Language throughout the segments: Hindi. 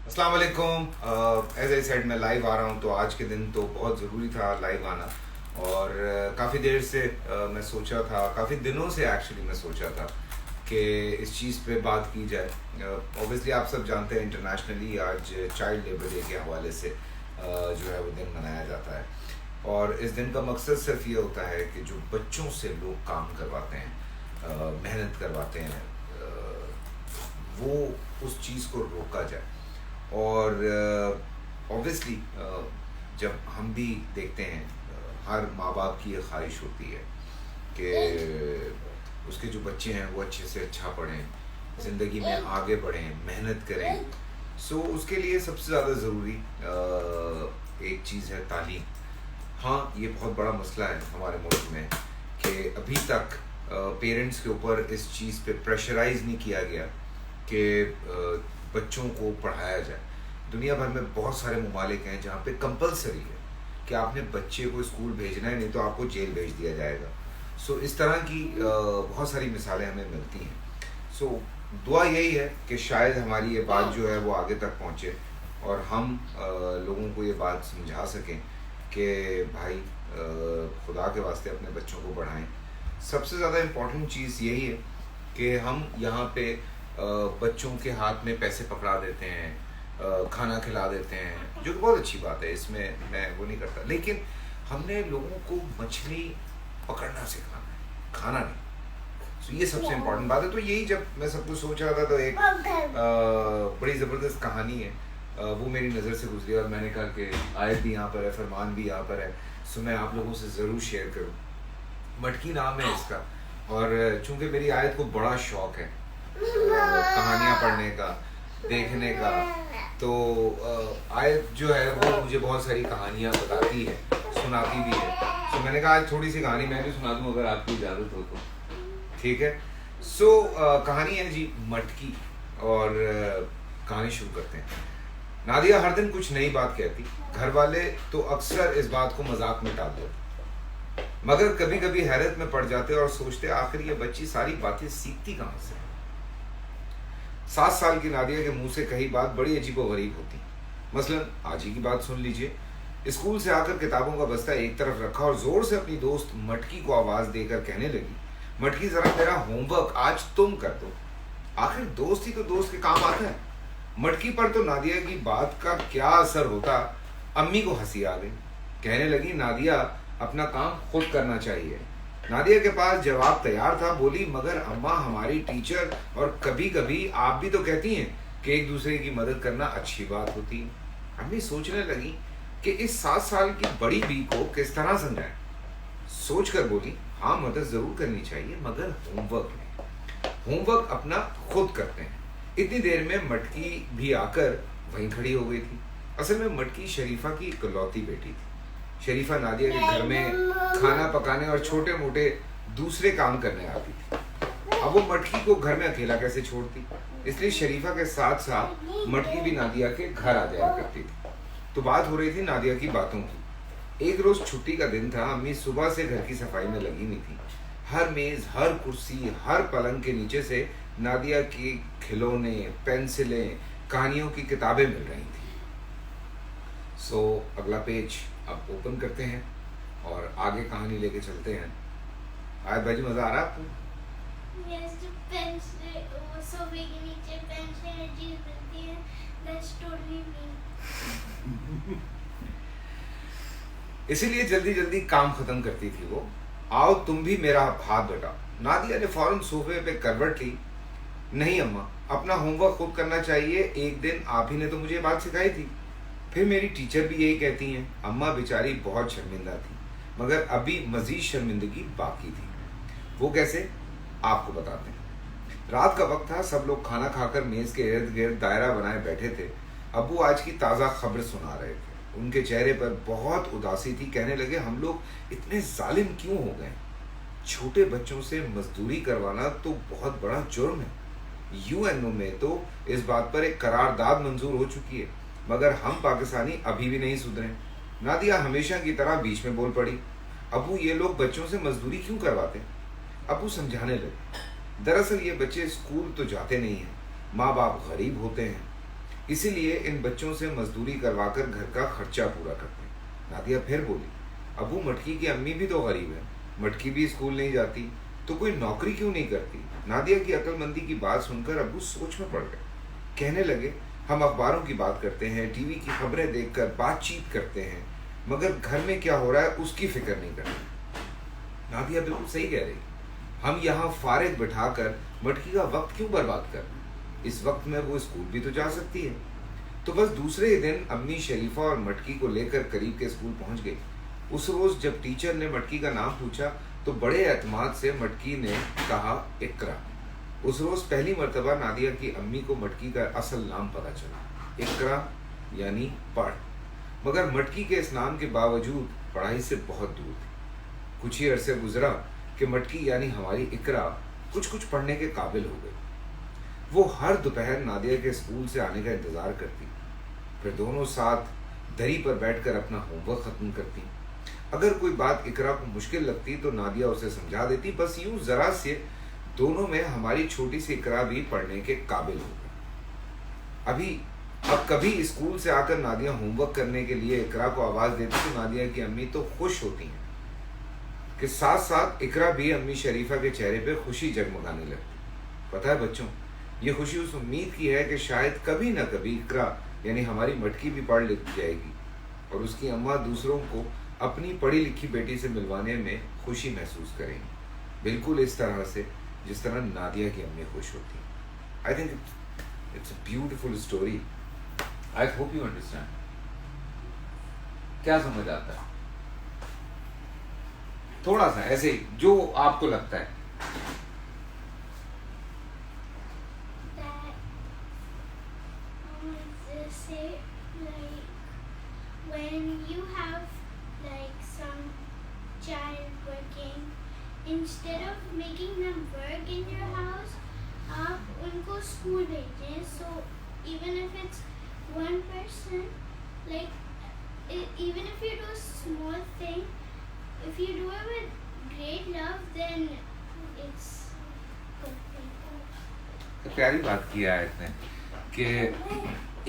अस्सलाम वालेकुम। एज आई सेड मैं लाइव आ रहा हूँ, तो आज के दिन तो बहुत ज़रूरी था लाइव आना। और काफ़ी देर से मैं सोचा था, काफ़ी दिनों से एक्चुअली मैं सोचा था कि इस चीज़ पे बात की जाए। ऑब्वियसली आप सब जानते हैं इंटरनेशनली आज चाइल्ड लेबर डे के हवाले से जो है वो दिन मनाया जाता है। और इस दिन का मकसद सिर्फ ये होता है कि जो बच्चों से लोग काम करवाते हैं, मेहनत करवाते हैं, वो उस चीज़ को रोका जाए। और ऑब्वियसली जब हम भी देखते हैं, हर माँ बाप की ये ख्वाहिश होती है कि उसके जो बच्चे हैं वो अच्छे से अच्छा पढ़ें, ज़िंदगी में आगे बढ़ें, मेहनत करें। सो उसके लिए सबसे ज़्यादा ज़रूरी एक चीज़ है तालीम। हाँ, ये बहुत बड़ा मसला है हमारे मुल्क में कि अभी तक पेरेंट्स के ऊपर इस चीज़ पे प्रेशराइज नहीं किया गया कि बच्चों को पढ़ाया जाए। दुनिया भर में बहुत सारे ममालिक हैं जहाँ पे कंपलसरी है कि आपने बच्चे को स्कूल भेजना है, नहीं तो आपको जेल भेज दिया जाएगा। सो इस तरह की बहुत सारी मिसालें हमें मिलती हैं। सो दुआ यही है कि शायद हमारी ये बात जो है वो आगे तक पहुँचे और हम लोगों को ये बात समझा सकें कि भाई खुदा के वास्ते अपने बच्चों को पढ़ाएं। सबसे ज़्यादा इम्पोर्टेंट चीज़ यही है कि हम यहाँ पे बच्चों के हाथ में पैसे पकड़ा देते हैं, खाना खिला देते हैं, जो कि बहुत अच्छी बात है, इसमें मैं वो नहीं करता। लेकिन हमने लोगों को मछली पकड़ना सिखाना है, खाना नहीं। तो ये सबसे इम्पोर्टेंट बात है। तो यही जब मैं सब कुछ सोच रहा था तो एक बड़ी ज़बरदस्त कहानी है, वो मेरी नज़र से गुजरी और मैंने कहा कि आयत भी यहाँ पर है, फरमान भी यहाँ पर है, सो मैं आप लोगों से ज़रूर शेयर करूँ। मटकी नाम है इसका, और चूँकि मेरी आयत को बड़ा शौक़ है कहानियाँ पढ़ने का, देखने का, तो आयत जो है वो मुझे बहुत सारी कहानियाँ बताती है, सुनाती भी है। तो मैंने कहा आज थोड़ी सी कहानी मैं भी सुना दूँ अगर आपकी इजाज़त हो तो। ठीक है। सो कहानी है जी मटकी, और कहानी शुरू करते हैं। नादिया हर दिन कुछ नई बात कहती। घर वाले तो अक्सर इस बात को मजाक में टाल देते, मगर कभी कभी हैरत में पड़ जाते और सोचते आखिर ये बच्ची सारी बातें सीखती कहाँ से। 7 साल की नादिया के मुंह से कही बात बड़ी अजीबोगरीब होती। मसलन आज ही की बात सुन लीजिए। स्कूल से आकर किताबों का बस्ता एक तरफ रखा और जोर से अपनी दोस्त मटकी को आवाज देकर कहने लगी, मटकी जरा मेरा होमवर्क आज तुम कर दो। आखिर दोस्त ही तो दोस्त के काम आता है। मटकी पर तो नादिया की बात का क्या असर होता, अम्मी को हंसी आ गई। कहने लगी नादिया अपना काम खुद करना चाहिए। नादिया के पास जवाब तैयार था, बोली मगर अम्मा हमारी टीचर और कभी कभी आप भी तो कहती हैं कि एक दूसरे की मदद करना अच्छी बात होती है। अम्मी सोचने लगी कि इस 7 साल की बड़ी बी को किस तरह समझाएं। सोच कर बोली हाँ मदद जरूर करनी चाहिए, मगर होमवर्क नहीं, होमवर्क अपना खुद करते हैं। इतनी देर में मटकी भी आकर वहीं खड़ी हो गई थी। असल में मटकी शरीफा की इकलौती बेटी थी। शरीफा नादिया के घर में खाना पकाने और छोटे मोटे दूसरे काम करने आती थी। अब वो मटकी को घर में अकेला कैसे छोड़ती, इसलिए शरीफा के साथ साथ मटकी भी नादिया के घर आ जाया करती थी। तो बात हो रही थी नादिया की बातों की। एक रोज छुट्टी का दिन था। अम्मी सुबह से घर की सफाई में लगी हुई थी। हर मेज, हर कुर्सी, हर पलंग के नीचे से नादिया की खिलौने, पेंसिलें, कहानियों की किताबें मिल रही थी। सो अगला पेज अब ओपन करते हैं और आगे कहानी लेके चलते हैं। आयत भाई मजा आ रहा है आपको? Yes, जो पेंसिल वो सोफे के नीचे पेंसिल चीज बनती है, that's totally me. इसीलिए जल्दी जल्दी काम खत्म करती थी वो। आओ तुम भी मेरा हाथ बटाओ। नादिया ने फौरन सोफे पे करवट ली। नहीं अम्मा, अपना होमवर्क खुद करना चाहिए, एक दिन आप ही ने तो मुझे बात सिखाई थी। फिर मेरी टीचर भी यही कहती हैं। अम्मा बेचारी बहुत शर्मिंदा थी, मगर अभी मजीद शर्मिंदगी बाकी थी। वो कैसे, आपको बताते हैं। रात का वक्त था, सब लोग खाना खाकर मेज के इर्द गिर्द दायरा बनाए बैठे थे। अब्बू आज की ताज़ा खबर सुना रहे थे। उनके चेहरे पर बहुत उदासी थी। कहने लगे हम लोग इतने जालिम क्यों हो गए। छोटे बच्चों से मजदूरी करवाना तो बहुत बड़ा जुर्म है। यूएनओ में तो इस बात पर एक करारदाद मंजूर हो चुकी है, मगर हम पाकिस्तानी अभी भी नहीं सुधरे। नादिया हमेशा की तरह बीच में बोल पड़ी, अबू ये लोग बच्चों से मजदूरी क्यों करवाते। अबू समझाने लगे, दरअसल ये बच्चे स्कूल तो जाते नहीं हैं, माँ बाप गरीब होते हैं, इसीलिए इन बच्चों से मजदूरी करवाकर घर का खर्चा पूरा करते हैं। नादिया फिर बोली, अबू मटकी की अम्मी भी तो गरीब है, मटकी भी स्कूल नहीं जाती, तो कोई नौकरी क्यों नहीं करती। नादिया की अक्लमंदी की बात सुनकर अबू सोच में पड़ गए। कहने लगे, हम अखबारों की बात करते हैं, टीवी की खबरें देखकर बातचीत करते हैं, मगर घर में क्या हो रहा है उसकी फिक्र नहीं करते। नादिया बिल्कुल सही कह रही, हम यहाँ फारिग बिठाकर मटकी का वक्त क्यों बर्बाद कर, इस वक्त में वो स्कूल भी तो जा सकती है। तो बस दूसरे ही दिन अम्मी शरीफा और मटकी को लेकर करीब के स्कूल पहुंच गई। उस रोज जब टीचर ने मटकी का नाम पूछा तो बड़े एतमाद से मटकी ने कहा, इकरा। उस रोज पहली मर्तबा नादिया की अम्मी को मटकी का असल नाम पता चला, इकरा यानी पढ़। मगर मटकी के इस नाम के बावजूद पढ़ाई से बहुत दूर थी। कुछ ही अरसे गुजरा कि मटकी यानी हमारी इकरा कुछ कुछ पढ़ने के काबिल हो गई। वो हर दोपहर नादिया के स्कूल से आने का इंतजार करती, फिर दोनों साथ दरी पर बैठकर अपना होमवर्क खत्म करती। अगर कोई बात इकरा को मुश्किल लगती तो नादिया उसे समझा देती। बस यूं जरा से दोनों में हमारी छोटी सी इकरा भी पढ़ने के काबिल हो गई। अब कभी स्कूल से आकर नादिया होमवर्क करने के लिए इकरा को आवाज देती तो नादिया की अम्मी तो खुश होती हैं कि साथ साथ इकरा भी अम्मी शरीफा के चेहरे पे खुशी जगमगाने लगती। पता है बच्चों, ये खुशी उस उम्मीद की है कि शायद कभी ना कभी इकरा यानी हमारी मटकी भी पढ़ लिख जाएगी और उसकी अम्मा दूसरों को अपनी पढ़ी लिखी बेटी से मिलवाने में खुशी महसूस करेंगी, बिल्कुल इस तरह से जिस तरह नादिया की अम्मी खुश होती। I think it's a beautiful story. I hope you understand. क्या समझ आता है? थोड़ा सा ऐसे ही जो आपको लगता है। When you have like some child working, instead of making them work in your house, आप उनको स्कूल भेजें. So even if it's one person, like even if you do a small thing, if you do it with great love, then it's good. प्यारी बात की है इसने कि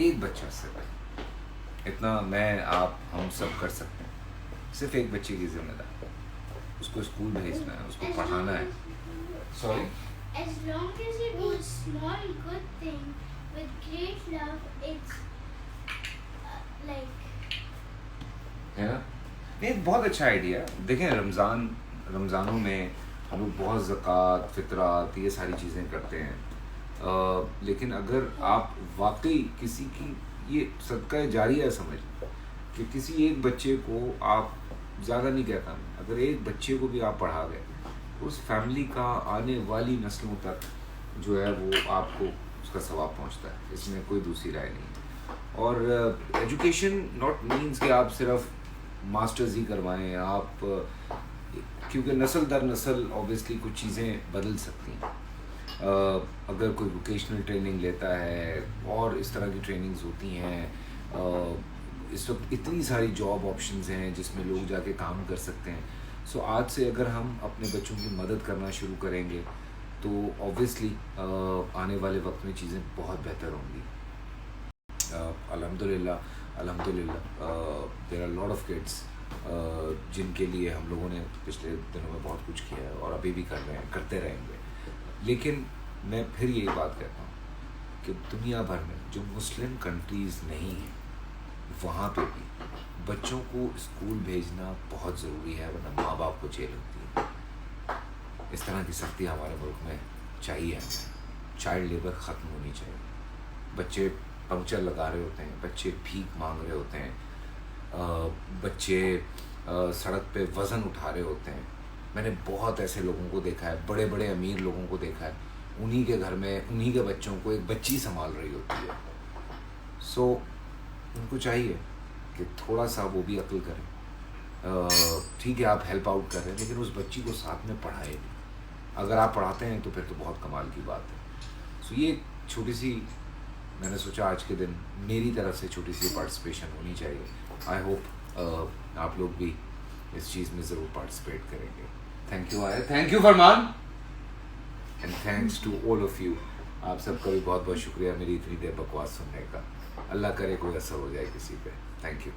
एक बच्चा से इतना मैं आप हम सब कर सकते हैं। सिर्फ एक बच्चे की जिम्मेदारी, उसको स्कूल भेजना है, उसको पढ़ाना है। Sorry, as long as you do a small good thing with great love, it's like है ना? एक बहुत अच्छा आइडिया। देखें, रमज़ानों में हम लोग बहुत ज़कात, फितरात, ये सारी चीज़ें करते हैं। लेकिन अगर आप वाकई किसी की ये सदका जारिया समझ कि किसी एक बच्चे को आप, ज़्यादा नहीं कहता मैं, अगर एक बच्चे को भी आप पढ़ा गए, उस फैमिली का आने वाली नस्लों तक जो है वो आपको उसका सवाब पहुंचता है। इसमें कोई दूसरी राय नहीं है। और एजुकेशन नॉट मीन्स कि आप सिर्फ मास्टर्स ही करवाएं आप, क्योंकि नस्ल दर नस्ल ऑब्वियसली कुछ चीज़ें बदल सकती हैं। अगर कोई वोकेशनल ट्रेनिंग लेता है और इस तरह की ट्रेनिंग्स होती हैं, इस वक्त इतनी सारी जॉब ऑप्शंस हैं जिसमें लोग जाके काम कर सकते हैं। सो आज से अगर हम अपने बच्चों की मदद करना शुरू करेंगे तो ऑब्वियसली आने वाले वक्त में चीज़ें बहुत बेहतर होंगी। अल्हम्दुलिल्लाह there are lot of kids जिनके लिए हम लोगों ने पिछले दिनों में बहुत कुछ किया है और अभी भी कर रहे हैं, करते रहेंगे। लेकिन मैं फिर यही बात कहता हूँ कि दुनिया भर में जो मुस्लिम कंट्रीज़ नहीं हैं वहाँ पे भी बच्चों को स्कूल भेजना बहुत ज़रूरी है, वरना माँ बाप को जेल होती है। इस तरह की सख्ती हमारे मुल्क में चाहिए हमें। चाइल्ड लेबर ख़त्म होनी चाहिए। बच्चे पंक्चर लगा रहे होते हैं, बच्चे भीख मांग रहे होते हैं, बच्चे सड़क पे वज़न उठा रहे होते हैं। मैंने बहुत ऐसे लोगों को देखा है, बड़े बड़े अमीर लोगों को देखा है, उन्हीं के घर में उन्हीं के बच्चों को एक बच्ची संभाल रही होती है। सो उनको चाहिए कि थोड़ा सा वो भी अक्ल करें। ठीक है, आप हेल्प आउट कर रहे हैं, लेकिन उस बच्ची को साथ में पढ़ाएं भी। अगर आप पढ़ाते हैं तो फिर तो बहुत कमाल की बात है। सो ये छोटी सी, मैंने सोचा आज के दिन मेरी तरफ से छोटी सी पार्टिसिपेशन होनी चाहिए। आई होप आप लोग भी इस चीज़ में ज़रूर पार्टिसिपेट करेंगे। Thank you Aya, thank you Farman, and thanks to all of you. आप सबका भी बहुत बहुत शुक्रिया मेरी इतनी देर बकवास सुनने का। अल्लाह करे कोई असर हो जाए किसी पे। Thank you.